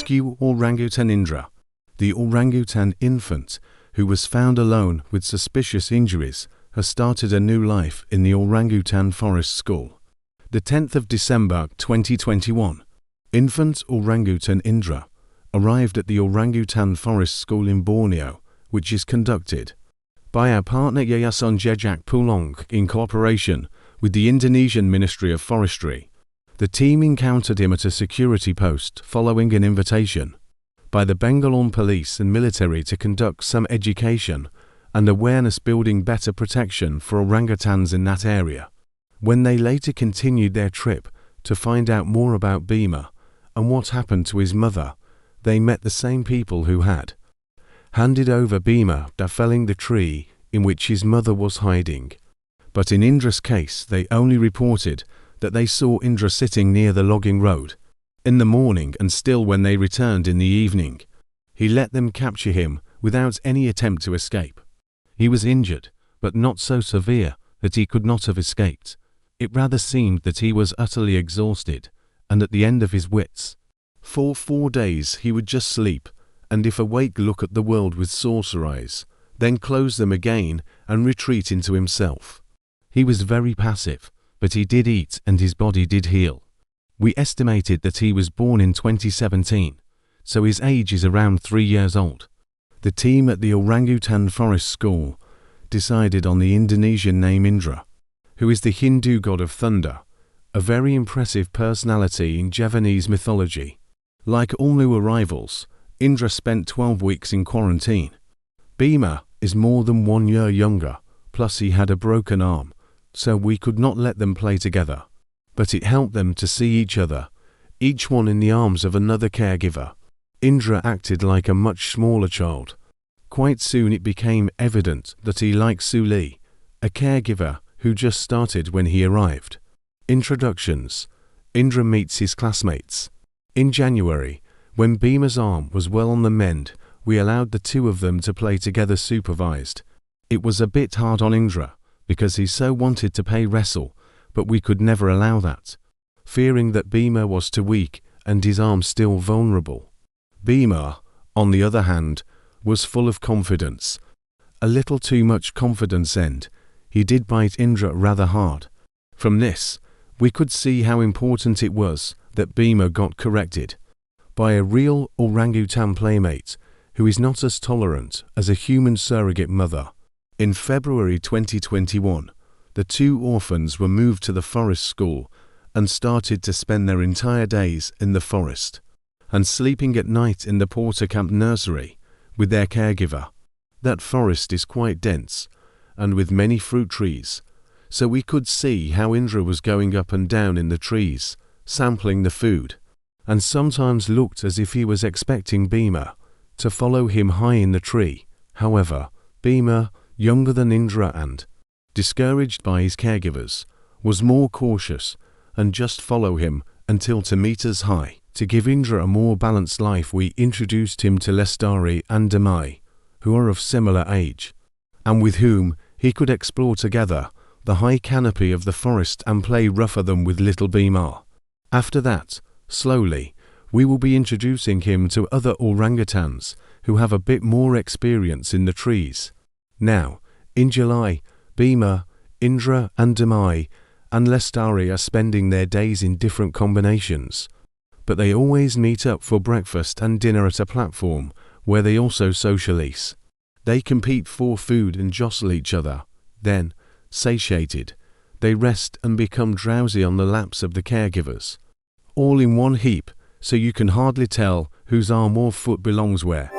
rescue orangutan Indra. The orangutan infant, who was found alone with suspicious injuries, has started a new life in the Orangutan Forest School. The 10th of December 2021, infant orangutan Indra arrived at the Orangutan Forest School in Borneo, which is conducted by our partner Yayasan Jejak Pulong in cooperation with the Indonesian Ministry of Forestry. The team encountered him at a security post following an invitation by the Bengaluru police and military to conduct some education and awareness building better protection for orangutans in that area. When they later continued their trip to find out more about Bima and what happened to his mother, they met the same people who had handed over Bima to felling the tree in which his mother was hiding. But in Indra's case, they only reported that they saw Indra sitting near the logging road in the morning, and still when they returned in the evening, he let them capture him without any attempt to escape. He was injured, but not so severe that he could not have escaped. It rather seemed that he was utterly exhausted and at the end of his wits. For 4 days he would just sleep, and if awake look at the world with saucer eyes, then close them again and retreat into himself. He was very passive, but he did eat and his body did heal. We estimated that he was born in 2017, so his age is around 3 years old. The team at the Orangutan Forest School decided on the Indonesian name Indra, who is the Hindu god of thunder, a very impressive personality in Javanese mythology. Like all new arrivals, Indra spent 12 weeks in quarantine. Bima is more than 1 year younger, plus he had a broken arm, so we could not let them play together. But it helped them to see each other, each one in the arms of another caregiver. Indra acted like a much smaller child. Quite soon it became evident that he liked Suli, a caregiver who just started when he arrived. Introductions. Indra meets his classmates. In January, when Bima's arm was well on the mend, we allowed the two of them to play together supervised. It was a bit hard on Indra, because he so wanted to play wrestle, but we could never allow that, fearing that Bima was too weak and his arm still vulnerable. Bima, on the other hand, was full of confidence. A little too much confidence, and he did bite Indra rather hard. From this, we could see how important it was that Bima got corrected by a real orangutan playmate who is not as tolerant as a human surrogate mother. In February 2021, the two orphans were moved to the forest school and started to spend their entire days in the forest and sleeping at night in the Porter Camp nursery with their caregiver. That forest is quite dense and with many fruit trees, so we could see how Indra was going up and down in the trees, sampling the food, and sometimes looked as if he was expecting Bima to follow him high in the tree. However, Bima, younger than Indra and discouraged by his caregivers, was more cautious and just follow him until 2 meters high. To give Indra a more balanced life, we introduced him to Lestari and Damai, who are of similar age, and with whom he could explore together the high canopy of the forest and play rougher than with little Bima. After that, slowly, we will be introducing him to other orangutans who have a bit more experience in the trees. Now, in July, Bima, Indra and Damai and Lestari are spending their days in different combinations, but they always meet up for breakfast and dinner at a platform where they also socialize. They compete for food and jostle each other. Then, satiated, they rest and become drowsy on the laps of the caregivers, all in one heap, so you can hardly tell whose arm or foot belongs where.